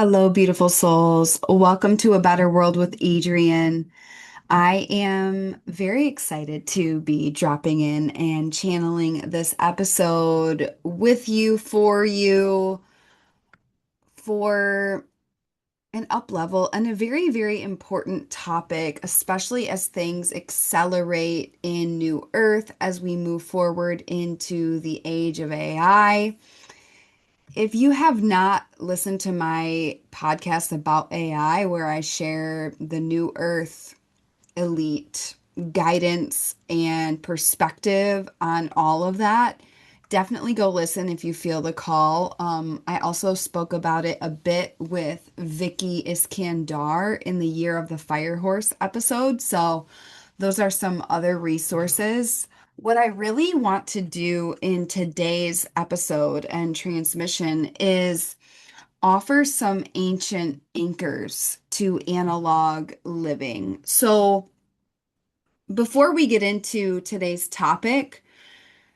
Hello, beautiful souls. Welcome to A Better World with Adrian. I am very excited to be dropping in and channeling this episode with you, for an up level and a very, very important topic, especially as things accelerate in New Earth as we move forward into the age of AI. If you have not listened to my podcast about AI, where I share the New Earth elite guidance and perspective on all of that, definitely go listen if you feel the call. I also spoke about it a bit with Vicky Iskandar in the Year of the Fire Horse episode. So those are some other resources. What I really want to do in today's episode and transmission is offer some ancient anchors to analog living. So, before we get into today's topic,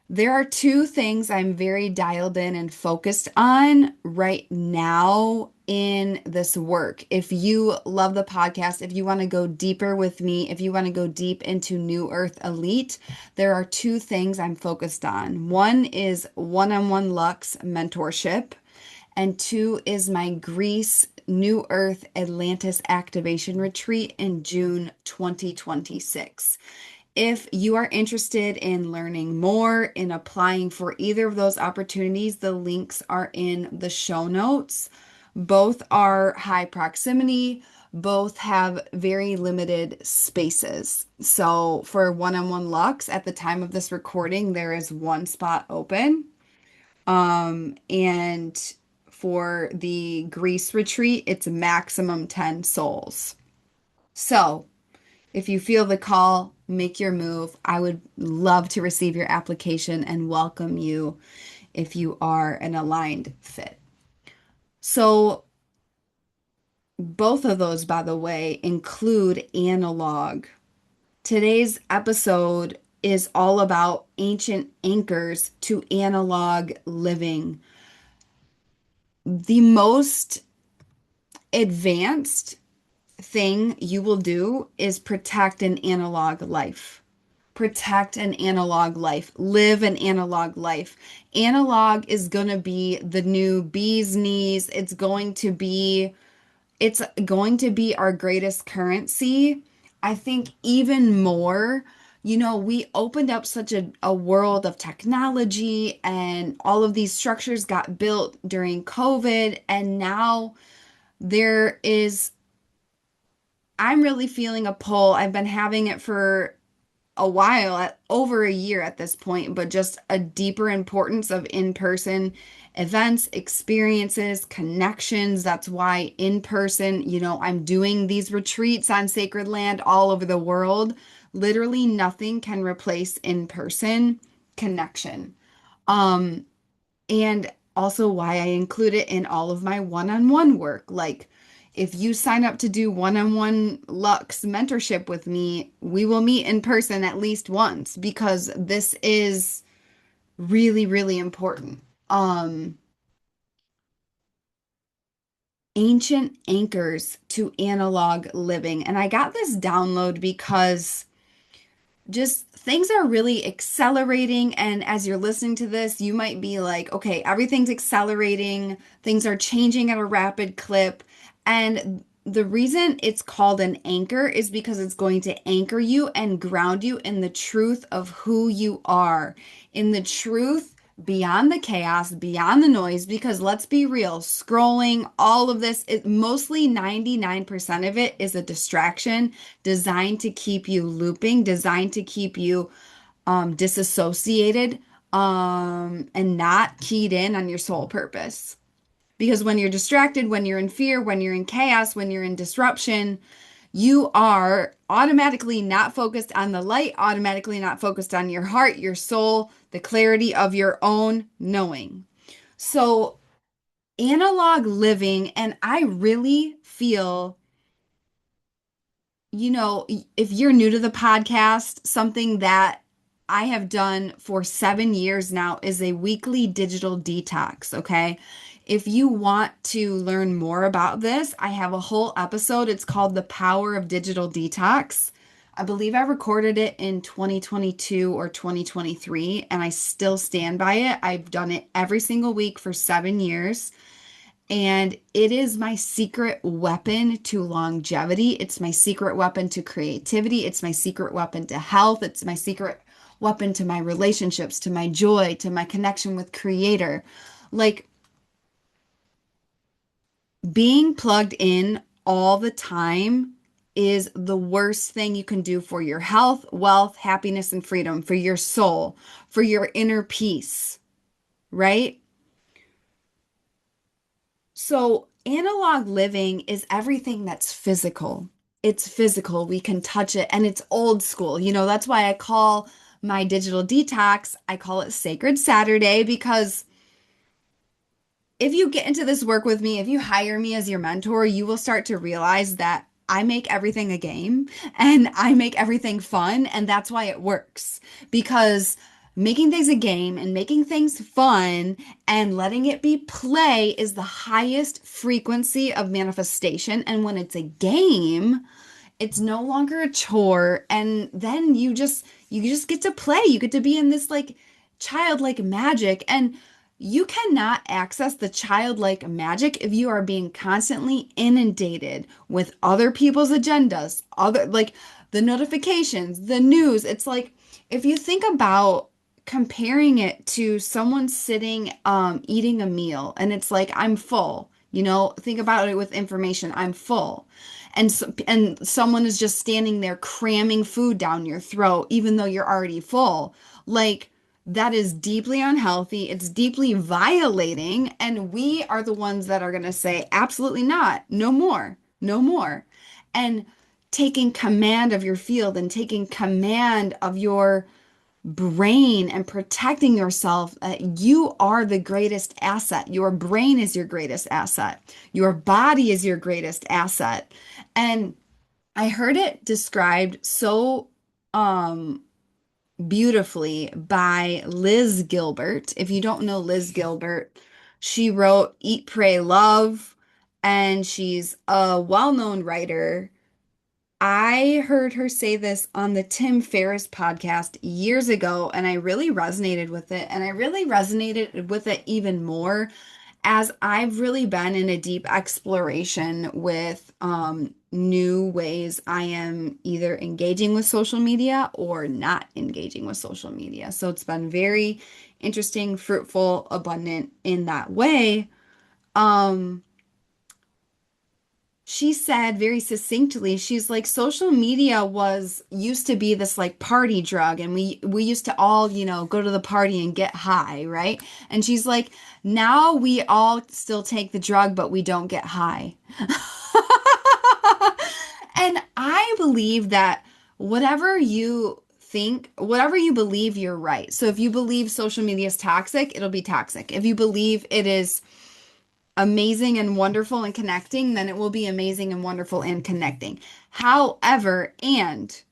there are two things I'm very dialed in and focused on right now in this work. If you love the podcast, if you want to go deeper with me, if you want to go deep into New Earth Elite, there are two things I'm focused on. One is one-on-one Lux mentorship, and two is my Greece New Earth Atlantis activation retreat in June 2026. If you are interested in learning more, in applying for either of those opportunities, the links are in the show notes. Both are high proximity, both have very limited spaces. So for one-on-one Lux, at the time of this recording, there is one spot open. And for the Greece retreat, it's maximum 10 souls. So if you feel the call, make your move. I would love to receive your application and welcome you if you are an aligned fit. So, both of those, by the way, include analog. Today's episode is all about ancient anchors to analog living. The most advanced thing you will do is protect an analog life. Protect an analog life, live an analog life. Analog is going to be the new bee's knees. It's going to be our greatest currency. I think even more, we opened up such a world of technology and all of these structures got built during COVID. And now there is, I'm really feeling a pull. I've been having it for a while, at over a year at this point, but just a deeper importance of in-person events, experiences, connections. That's why in person, I'm doing these retreats on sacred land all over the world. Literally nothing can replace in-person connection. Um, and also why I include it in all of my one-on-one work. Like, if you sign up to do one-on-one Lux mentorship with me, we will meet in person at least once because this is really, really important. Um, Ancient anchors to analog living. And I got this download because just things are really accelerating. And as you're listening to this, you might be like, okay, everything's accelerating, things are changing at a rapid clip. And the reason it's called an anchor is because it's going to anchor you and ground you in the truth of who you are, in the truth beyond the chaos, beyond the noise. Because let's be real, scrolling, all of this, mostly 99% of it is a distraction designed to keep you looping, designed to keep you disassociated and not keyed in on your soul purpose. Because when you're distracted, when you're in fear, when you're in chaos, when you're in disruption, you are automatically not focused on the light, automatically not focused on your heart, your soul, the clarity of your own knowing. So, analog living, and I really feel, if you're new to the podcast, something that I have done for 7 years now is a weekly digital detox. Okay. If you want to learn more about this, I have a whole episode. It's called The Power of Digital Detox. I believe I recorded it in 2022 or 2023, and I still stand by it. I've done it every single week for 7 years. And it is my secret weapon to longevity. It's my secret weapon to creativity. It's my secret weapon to health. It's my secret weapon to my relationships, to my joy, to my connection with Creator. Like being plugged in all the time is the worst thing you can do for your health, wealth, happiness, and freedom, for your soul, for your inner peace, right? So, analog living is everything that's physical. It's physical. We can touch it and it's old school. That's why I call my digital detox, I call it Sacred Saturday, because if you get into this work with me, if you hire me as your mentor, you will start to realize that I make everything a game and I make everything fun. And that's why it works, because making things a game and making things fun and letting it be play is the highest frequency of manifestation. And when it's a game, it's no longer a chore, and then you just get to play. You get to be in this like childlike magic, and you cannot access the childlike magic if you are being constantly inundated with other people's agendas, other like the notifications, the news. It's like if you think about comparing it to someone sitting eating a meal, and it's like I'm full. Think about it with information. I'm full. And someone is just standing there cramming food down your throat even though you're already full. Like that is deeply unhealthy. It's deeply violating, and we are the ones that are going to say absolutely not. No more. No more. And taking command of your field and taking command of your brain and protecting yourself. You are the greatest asset. Your brain is your greatest asset. Your body is your greatest asset. And I heard it described so beautifully by Liz Gilbert. If you don't know Liz Gilbert, she wrote Eat, Pray, Love, and she's a well-known writer. I heard her say this on the Tim Ferriss podcast years ago, and I really resonated with it. And I really resonated with it even more as I've really been in a deep exploration with new ways I am either engaging with social media or not engaging with social media. So it's been very interesting, fruitful, abundant in that way. Um, she said very succinctly, she's like, social media was used to be this like party drug, and we used to all, go to the party and get high, right? And she's like, now we all still take the drug, but we don't get high. And I believe that whatever you think, whatever you believe, you're right. So if you believe social media is toxic, it'll be toxic. If you believe it is amazing and wonderful and connecting, then it will be amazing and wonderful and connecting. However, and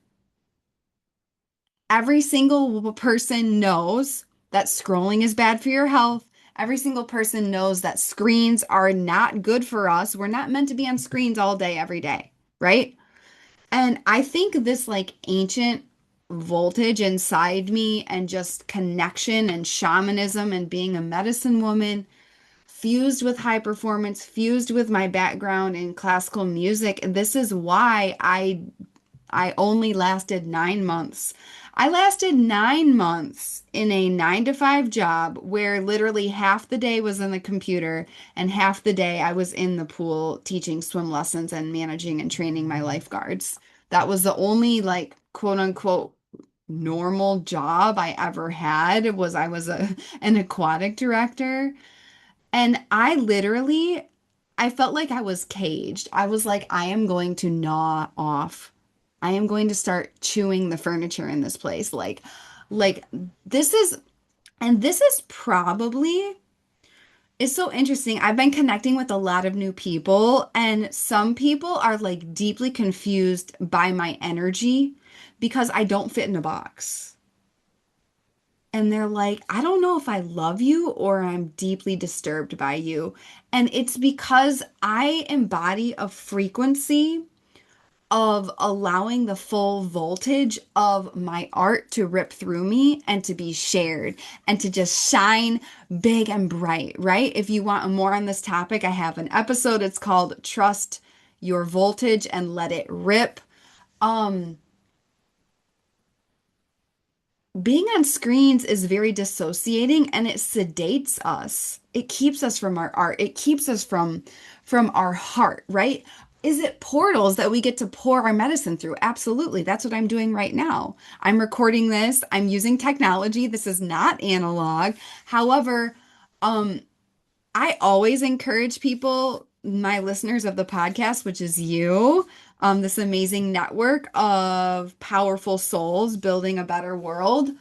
every single person knows that scrolling is bad for your health. Every single person knows that screens are not good for us. We're not meant to be on screens all day, every day, right? And I think this like ancient voltage inside me and just connection and shamanism and being a medicine woman fused with high performance, fused with my background in classical music. And this is why I only lasted 9 months. I lasted 9 months in a 9 to 5 job where literally half the day was in the computer and half the day I was in the pool teaching swim lessons and managing and training my lifeguards. That was the only like quote unquote normal job I ever had. Was I was an aquatic director. And I felt like I was caged. I was like, I am going to gnaw off. I am going to start chewing the furniture in this place. Like this is, and this is probably, it's so interesting. I've been connecting with a lot of new people, and some people are like deeply confused by my energy because I don't fit in a box. and they're like, I don't know if I love you or I'm deeply disturbed by you. And it's because I embody a frequency of allowing the full voltage of my art to rip through me and to be shared and to just shine big and bright, right? If you want more on this topic, I have an episode. It's called Trust Your Voltage and Let It Rip. Um, Being on screens is very dissociating and it sedates us. It keeps us from our art. It keeps us from our heart, right? Is it portals that we get to pour our medicine through? Absolutely. That's what I'm doing right now. I'm recording this. I'm using technology. This is not analog. However, um, I always encourage people, my listeners of the podcast, which is you, this amazing network of powerful souls building a better world.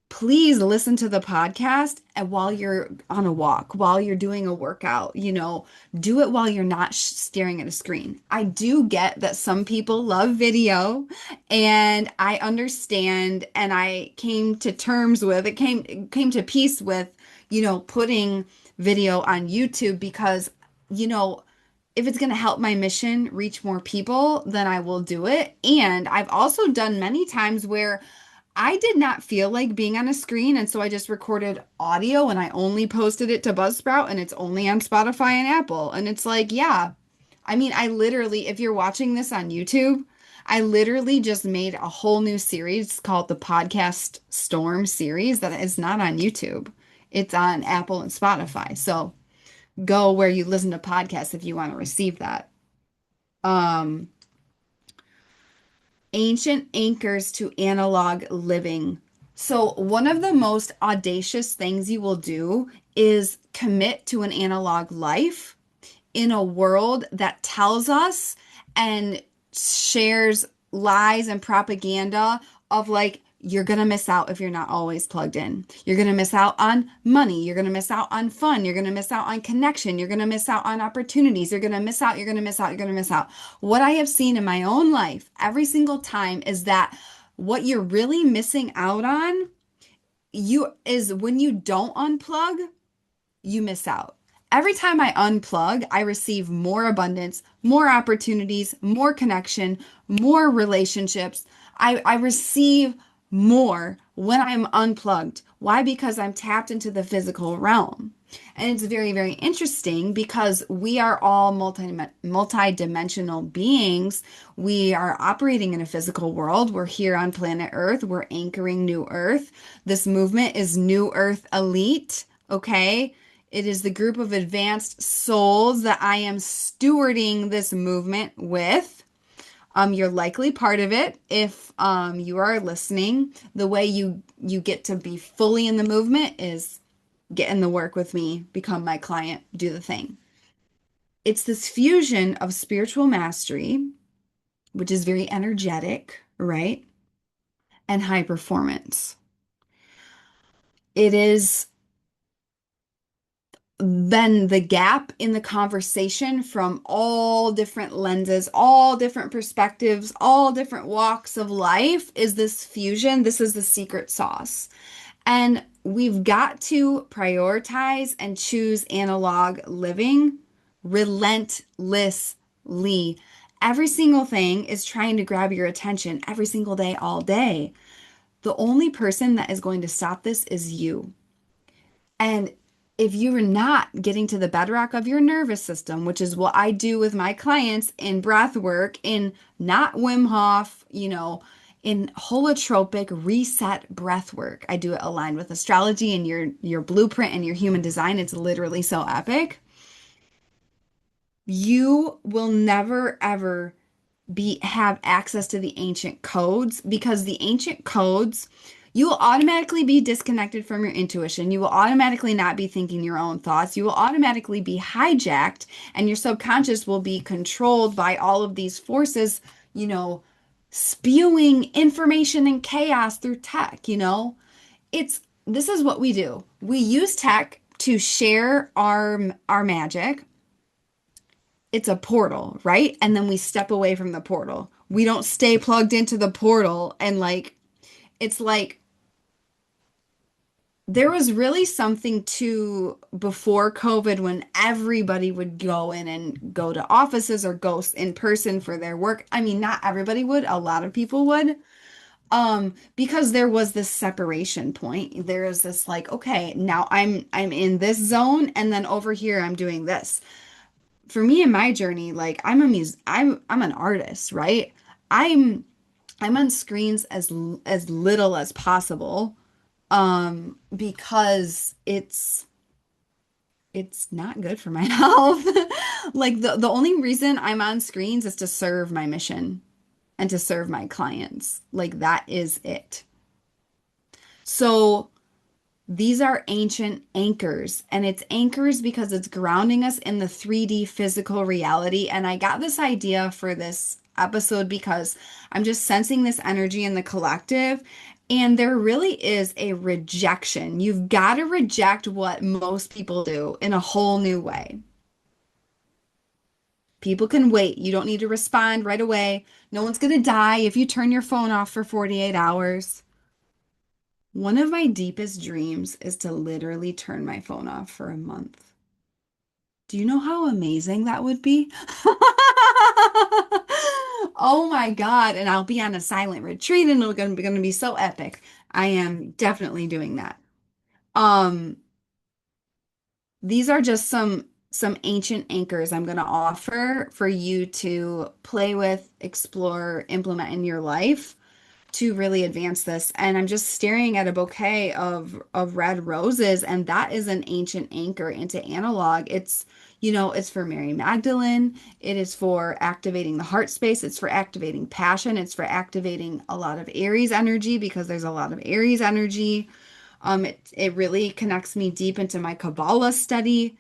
Please listen to the podcast and while you're on a walk, while you're doing a workout, do it while you're not staring at a screen. I do get that some people love video and I understand and I came to terms with it came to peace with, putting video on YouTube because, you know, if it's going to help my mission reach more people, then I will do it. And I've also done many times where I did not feel like being on a screen, and so I just recorded audio and I only posted it to Buzzsprout and it's only on Spotify and Apple. And it's like, yeah. I mean, I literally, if you're watching this on YouTube, I literally just made a whole new series called the Podcast Storm series that is not on YouTube. It's on Apple and Spotify. So go where you listen to podcasts if you want to receive that. Um, Ancient anchors to analog living. So, one of the most audacious things you will do is commit to an analog life in a world that tells us and shares lies and propaganda of like, you're going to miss out if you're not always plugged in. You're going to miss out on money. You're going to miss out on fun. You're going to miss out on connection. You're going to miss out on opportunities. You're going to miss out. You're going to miss out. You're going to miss out. What I have seen in my own life every single time is that what you're really missing out on you is when you don't unplug, you miss out. Every time I unplug, I receive more abundance, more opportunities, more connection, more relationships. I receive more when I'm unplugged. Why? Because I'm tapped into the physical realm. And it's very, very interesting because we are all multi-dimensional beings. We are operating in a physical world. We're here on planet Earth. We're anchoring New Earth. This movement is New Earth Elite. Okay. It is the group of advanced souls that I am stewarding this movement with. You're likely part of it if you are listening. The way you get to be fully in the movement is get in the work with me, become my client, do the thing. It's this fusion of spiritual mastery, which is very energetic, right? And high performance. It is then the gap in the conversation from all different lenses, all different perspectives, all different walks of life is this fusion. This is the secret sauce. And we've got to prioritize and choose analog living relentlessly. Every single thing is trying to grab your attention every single day, all day. The only person that is going to stop this is you. And if you're not getting to the bedrock of your nervous system, which is what I do with my clients in breath work, in not Wim Hof, in holotropic reset breath work. I do it aligned with astrology and your blueprint and your human design. It's literally so epic. You will never ever be have access to the ancient codes because the ancient codes you will automatically be disconnected from your intuition. You will automatically not be thinking your own thoughts. You will automatically be hijacked and your subconscious will be controlled by all of these forces, spewing information and chaos through tech. It's this is what we do. We use tech to share our magic. It's a portal, right? And then we step away from the portal. We don't stay plugged into the portal and it's like there was really something to before COVID when everybody would go in and go to offices or go in person for their work. I mean, not everybody would, a lot of people would. Because there was this separation point. There is this like, okay, now I'm in this zone and then over here I'm doing this. For me in my journey, like I'm an artist, right? I'm I'm on screens as little as possible because it's not good for my health. Like the only reason I'm on screens is to serve my mission and to serve my clients. Like that is it. So these are ancient anchors, and it's anchors because it's grounding us in the 3D physical reality. And I got this idea for this episode because I'm just sensing this energy in the collective, and there really is a rejection. You've got to reject what most people do in a whole new way. People can wait. You don't need to respond right away. No one's going to die if you turn your phone off for 48 hours. One of my deepest dreams is to literally turn my phone off for a month. Do you know how amazing that would be? Oh my God. And I'll be on a silent retreat and it's gonna be so epic. I am definitely doing that. Um, these are just some ancient anchors I'm gonna offer for you to play with, explore, implement in your life to really advance this. And I'm just staring at a bouquet of red roses, and that is an ancient anchor into analog. It's, it's for Mary Magdalene. It is for activating the heart space. It's for activating passion. It's for activating a lot of Aries energy because there's a lot of Aries energy. It really connects me deep into my Kabbalah study.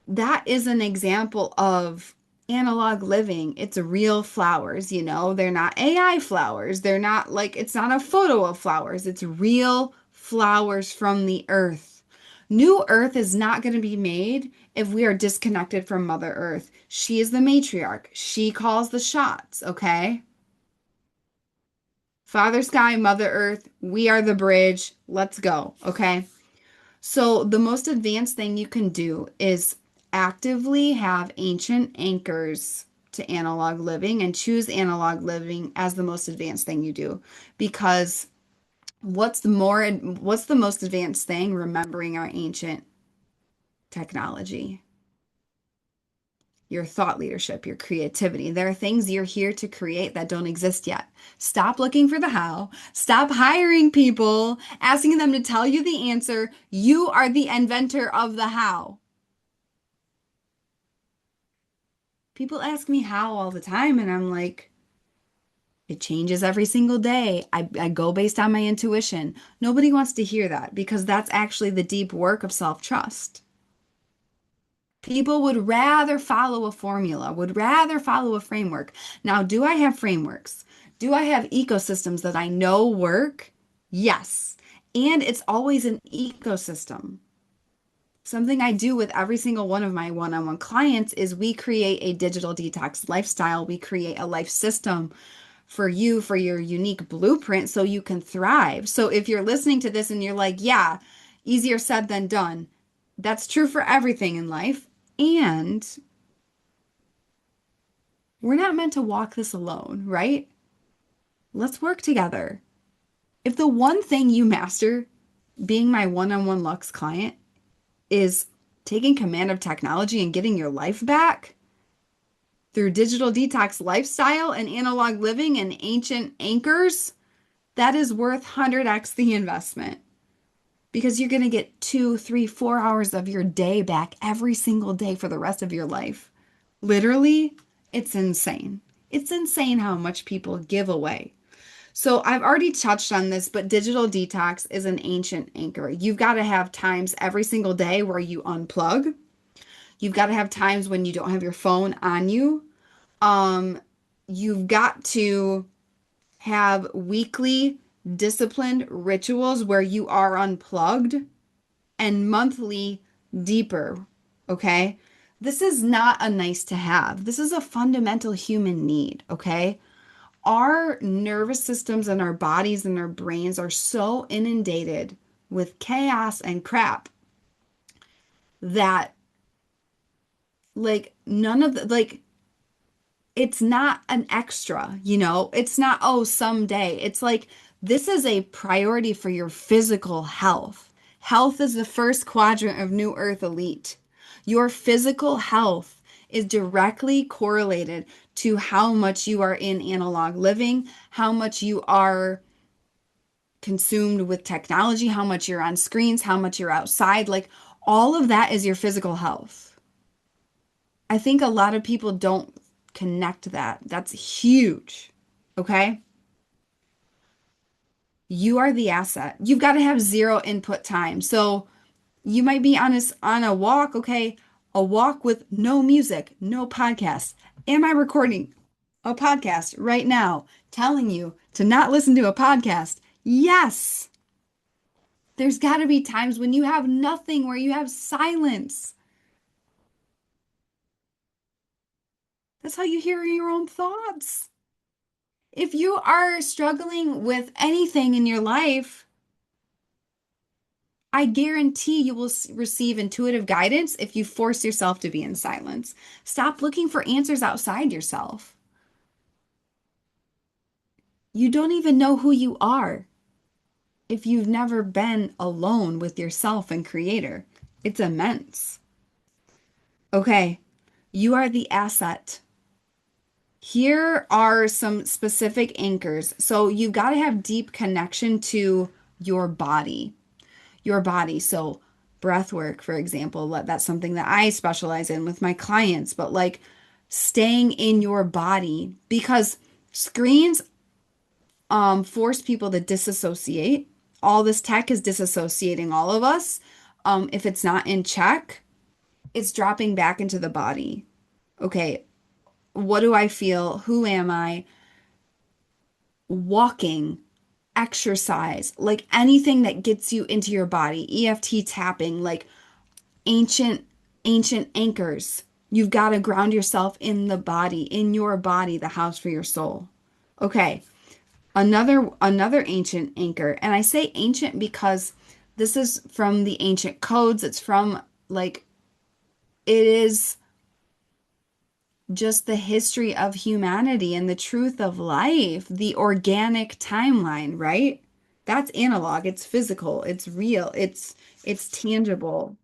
That is an example of analog living. It's real flowers, They're not AI flowers. They're not like, it's not a photo of flowers. It's real flowers from the earth. New earth is not going to be made if we are disconnected from Mother Earth. She is the matriarch. She calls the shots, okay? Father Sky, Mother Earth, we are the bridge. Let's go, okay? So, the most advanced thing you can do is actively have ancient anchors to analog living and choose analog living as the most advanced thing you do. Because what's the most advanced thing? Remembering our ancient technology, your thought leadership, your creativity. There are things you're here to create that don't exist yet. Stop looking for the how. Stop hiring people, asking them to tell you the answer. You are the inventor of the how. People ask me how all the time, and I'm like, it changes every single day. I go based on my intuition. Nobody wants to hear that because that's actually the deep work of self-trust. People would rather follow a formula, would rather follow a framework. Now, do I have frameworks? Do I have ecosystems that I know work? Yes. And it's always an ecosystem. Something I do with every single one of my one-on-one clients is we create a digital detox lifestyle. We create a life system for you, for your unique blueprint so you can thrive. So if you're listening to this and you're like, yeah, easier said than done, that's true for everything in life. And we're not meant to walk this alone, right? Let's work together. If the one thing you master being my one-on-one Lux client is taking command of technology and getting your life back through digital detox lifestyle and analog living and ancient anchors, that is worth 100x the investment because you're going to get 2, 3, 4 hours of your day back every single day for the rest of your life. Literally, it's insane. It's insane how much people give away. So I've already touched on this, but digital detox is an ancient anchor. You've got to have times every single day where you unplug. You've got to have times when you don't have your phone on you. Um, you've got to have weekly disciplined rituals where you are unplugged and monthly deeper. Okay. This is not a nice to have. This is a fundamental human need. Okay. Our nervous systems and our bodies and our brains are so inundated with chaos and crap that like none of the like it's not an extra, you know? It's not, oh, someday. It's like this is a priority for your physical health. Health is the first quadrant of New Earth Elite. Your physical health is directly correlated to how much you are in analog living, how much you are consumed with technology, how much you're on screens, how much you're outside. Like all of that is your physical health. I think a lot of people don't connect that. That's huge. Okay. You are the asset. You've got to have zero input time. So you might be on a walk. Okay. A walk with no music, no podcast. Am I recording a podcast right now telling you to not listen to a podcast? Yes. There's got to be times when you have nothing, where you have silence. That's how you hear your own thoughts. If you are struggling with anything in your life, I guarantee you will receive intuitive guidance if you force yourself to be in silence. Stop looking for answers outside yourself. You don't even know who you are if you've never been alone with yourself and creator. It's immense. Okay, you are the asset. Here are some specific anchors. So you've got to have deep connection to your body. Your body. So breath work, for example, that's something that I specialize in with my clients, but like staying in your body because screens force people to disassociate. All this tech is disassociating all of us. If it's not in check, it's dropping back into the body. Okay, what do I feel? Who am I? Walking, exercise, like anything that gets you into your body, EFT tapping, like ancient, ancient anchors. You've got to ground yourself in the body, in your body, the house for your soul. Okay, another ancient anchor. And I say ancient because this is from the ancient codes. It's from like it is just the history of humanity and the truth of life, the organic timeline, right? That's analog, it's physical, it's real, it's tangible.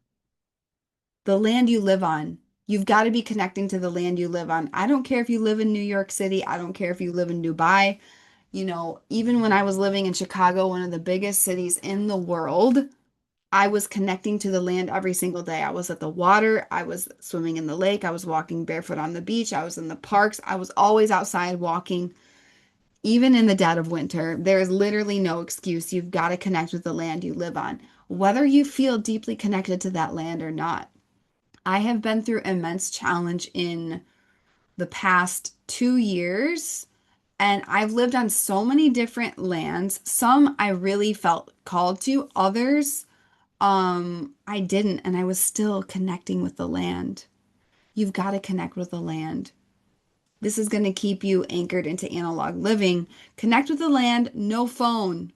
The land you live on. You've got to be connecting to the land you live on. I don't care if you live in New York City, I don't care if you live in Dubai. You know, even when I was living in Chicago, one of the biggest cities in the world, I was connecting to the land every single day. I was at the water, I was swimming in the lake, I was walking barefoot on the beach, I was in the parks, I was always outside walking, even in the dead of winter. There is literally no excuse. You've got to connect with the land you live on, whether you feel deeply connected to that land or not. I have been through immense challenge in the past 2 years, and I've lived on so many different lands. Some I really felt called to, others I didn't, and I was still connecting with the land. You've got to connect with the land. This is going to keep you anchored into analog living. Connect with the land, no phone.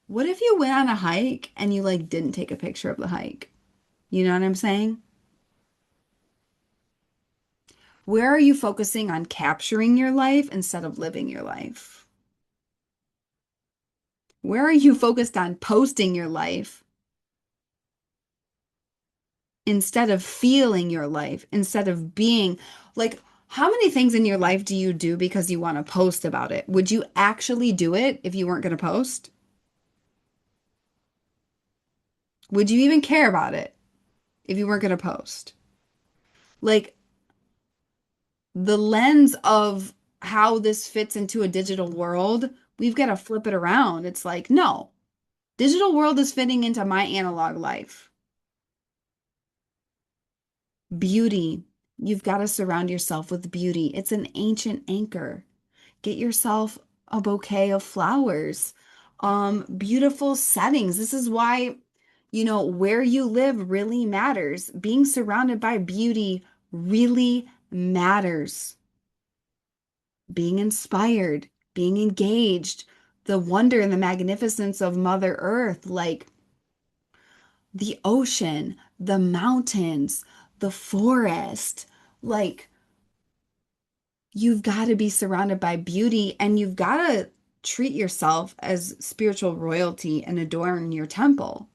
What if you went on a hike and you like didn't take a picture of the hike? You know what I'm saying? Where are you focusing on capturing your life instead of living your life? Where are you focused on posting your life instead of feeling your life, instead of being like, how many things in your life do you do because you want to post about it? Would you actually do it if you weren't going to post? Would you even care about it if you weren't going to post? Like the lens of how this fits into a digital world, we've got to flip it around. It's like, no, digital world is fitting into my analog life. Beauty. You've got to surround yourself with beauty. It's an ancient anchor. Get yourself a bouquet of flowers. Beautiful settings. This is why, you know, where you live really matters. Being surrounded by beauty really matters. Being inspired, being engaged, the wonder and the magnificence of Mother Earth, like the ocean, the mountains, the forest. Like, you've got to be surrounded by beauty and you've got to treat yourself as spiritual royalty and adorn your temple.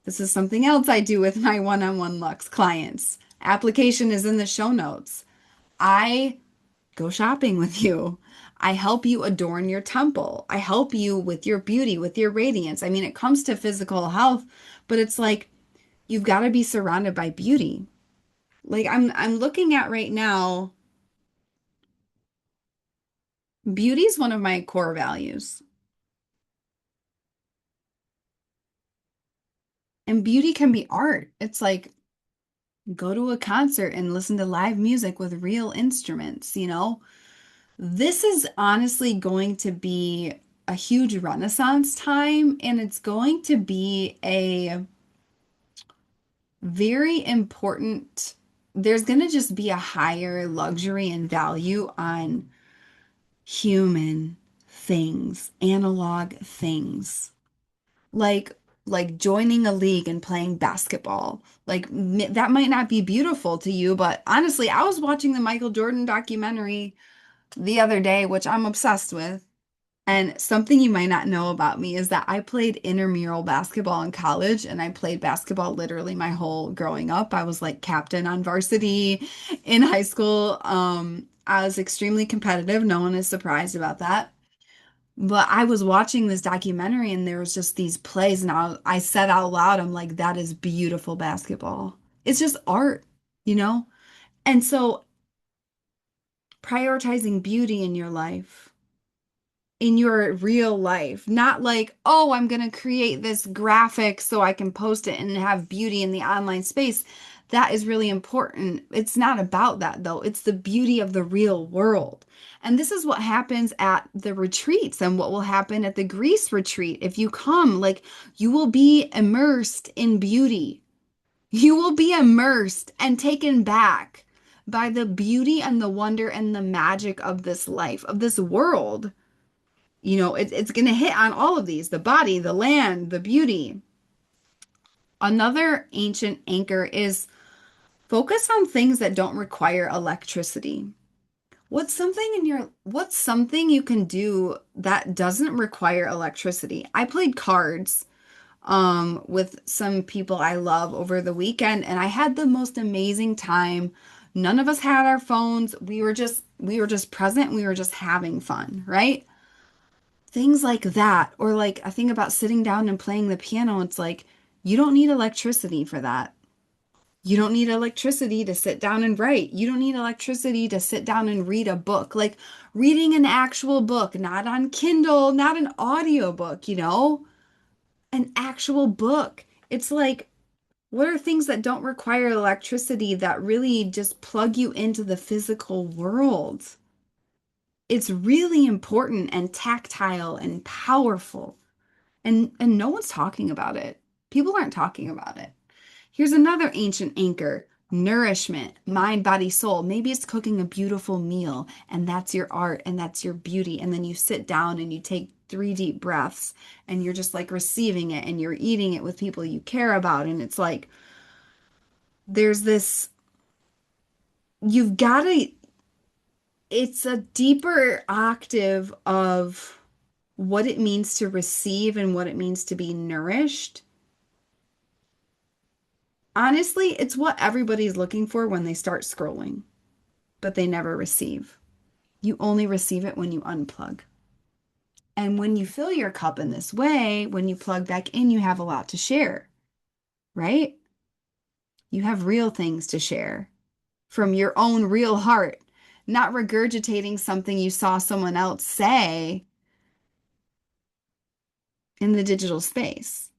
This is something else I do with my one-on-one Lux clients. Application is in the show notes. I go shopping with you. I help you adorn your temple. I help you with your beauty, with your radiance. I mean, it comes to physical health, but it's like you've got to be surrounded by beauty. Like I'm looking at right now, beauty is one of my core values. And beauty can be art. It's like go to a concert and listen to live music with real instruments, you know? This is honestly going to be a huge renaissance time, and it's going to be a very important, there's going to just be a higher luxury and value on human things, analog things. Like like joining a league and playing basketball. Like that might not be beautiful to you, but honestly, I was watching the Michael Jordan documentary the other day, which I'm obsessed with. And something you might not know about me is that I played intramural basketball in college and I played basketball literally my whole growing up. I was like captain on varsity in high school. I was extremely competitive. No one is surprised about that. But I was watching this documentary and there was just these plays and I said out loud, I'm like, that is beautiful basketball. It's just art, you know? And so prioritizing beauty in your life, in your real life, not like, oh, I'm going to create this graphic so I can post it and have beauty in the online space. That is really important. It's not about that though. It's the beauty of the real world. And this is what happens at the retreats and what will happen at the Greece retreat. If you come, like, you will be immersed in beauty. You will be immersed and taken back by the beauty and the wonder and the magic of this life, of this world. You know, it's going to hit on all of these, the body, the land, the beauty. Another ancient anchor is focus on things that don't require electricity. What's something you can do that doesn't require electricity? I played cards with some people I love over the weekend and I had the most amazing time. None of us had our phones. We were just present. We were just having fun, right? Things like that. Or like I think about sitting down and playing the piano. It's like you don't need electricity for that. You don't need electricity to sit down and write. You don't need electricity to sit down and read a book. Like reading an actual book, not on Kindle, not an audiobook, you know? An actual book. It's like, what are things that don't require electricity that really just plug you into the physical world? It's really important and tactile and powerful. And no one's talking about it. People aren't talking about it. Here's another ancient anchor. Nourishment, mind, body, soul. Maybe it's cooking a beautiful meal and that's your art and that's your beauty. And then you sit down and you take 3 deep breaths and you're just like receiving it and you're eating it with people you care about. And it's like, there's this, you've got to, it's a deeper octave of what it means to receive and what it means to be nourished. Honestly, it's what everybody's looking for when they start scrolling, but they never receive. You only receive it when you unplug. And when you fill your cup in this way, when you plug back in, you have a lot to share, right? You have real things to share from your own real heart, not regurgitating something you saw someone else say in the digital space,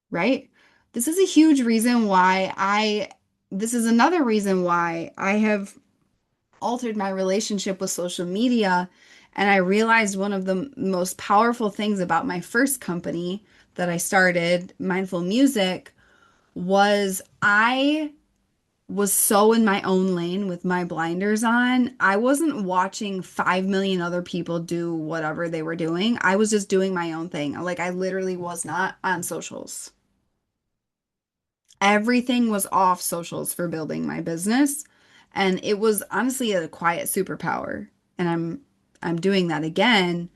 right? This is a huge reason why this is another reason why I have altered my relationship with social media. And I realized one of the most powerful things about my first company that I started, Mindful Music, was I was so in my own lane with my blinders on. I wasn't watching 5 million other people do whatever they were doing. I was just doing my own thing. Like I literally was not on socials. Everything was off socials for building my business, and it was honestly a quiet superpower. And I'm doing that again.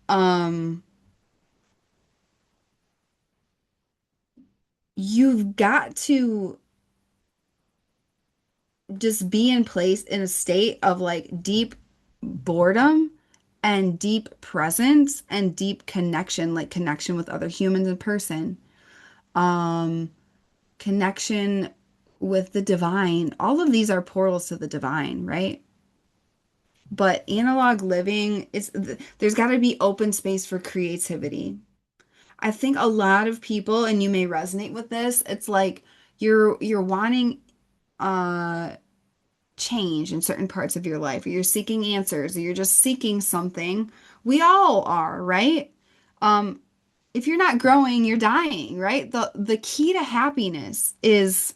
Um, you've got to just be in place in a state of like deep boredom and deep presence and deep connection, like connection with other humans in person, um, connection with the divine. All of these are portals to the divine, right? But analog living is there's got to be open space for creativity. I think a lot of people, and you may resonate with this, it's like you're wanting uh change in certain parts of your life, or you're seeking answers, or you're just seeking something. We all are, right? Um, if you're not growing, you're dying, right? The key to happiness is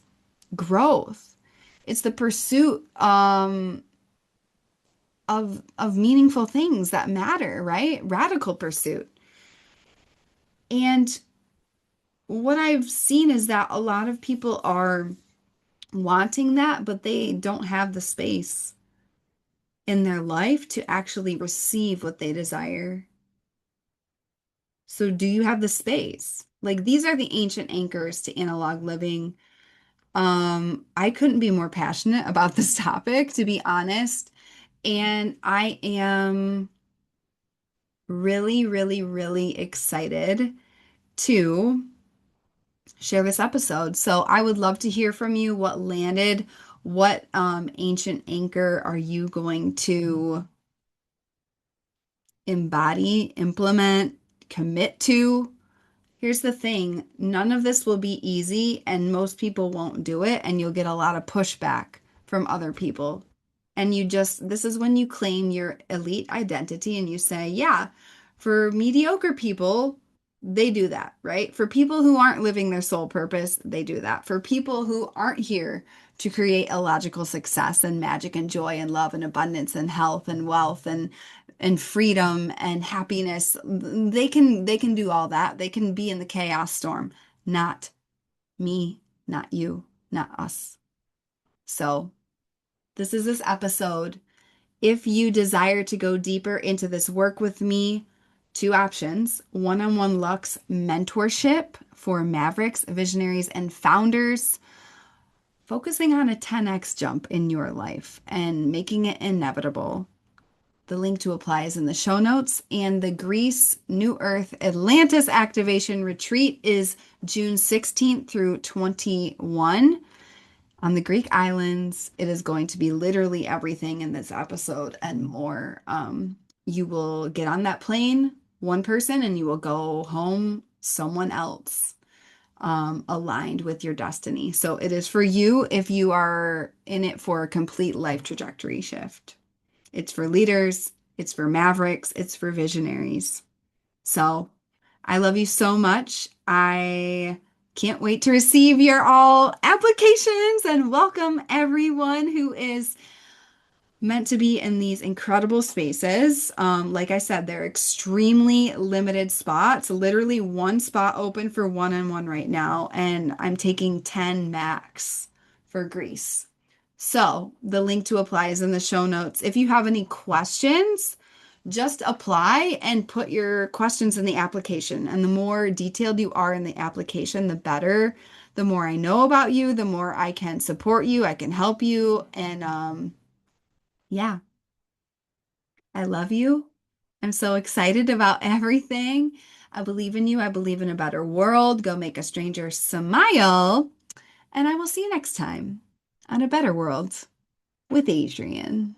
growth. It's the pursuit of meaningful things that matter, right? Radical pursuit. And what I've seen is that a lot of people are wanting that, but they don't have the space in their life to actually receive what they desire. So, do you have the space? Like, these are the ancient anchors to analog living. I couldn't be more passionate about this topic, to be honest. And I am really, really, really excited to share this episode. So, I would love to hear from you what landed. What ancient anchor are you going to embody, implement, commit to? Here's the thing, none of this will be easy, and most people won't do it, and you'll get a lot of pushback from other people. And this is when you claim your elite identity and you say, yeah, for mediocre people, they do that, right? For people who aren't living their soul purpose, they do that. For people who aren't here to create a logical success and magic and joy and love and abundance and health and wealth and freedom and happiness, they can do all that. They can be in the chaos storm. Not me, not you, not us. So, this episode. If you desire to go deeper into this work with me, two options: one-on-one Lux mentorship for mavericks, visionaries, and founders, focusing on a 10x jump in your life and making it inevitable. The link to apply is in the show notes. And the Greece, New Earth, Atlantis activation retreat is June 16th through 21 on the Greek islands. It is going to be literally everything in this episode and more. You will get on that plane, one person, and you will go home someone else, aligned with your destiny. So it is for you if you are in it for a complete life trajectory shift. It's for leaders, it's for mavericks, it's for visionaries. So I love you so much. I can't wait to receive your all applications and welcome everyone who is meant to be in these incredible spaces. Like I said, they're extremely limited spots, literally one spot open for one-on-one right now, and I'm taking 10 max for Greece. So the link to apply is in the show notes. If you have any questions, just apply and put your questions in the application. And the more detailed you are in the application, the better. The more I know about you, the more I can support you, I can help you. And yeah, I love you. I'm so excited about everything. I believe in you. I believe in a better world. Go make a stranger smile. And I will see you next time on A Better World with Adrian.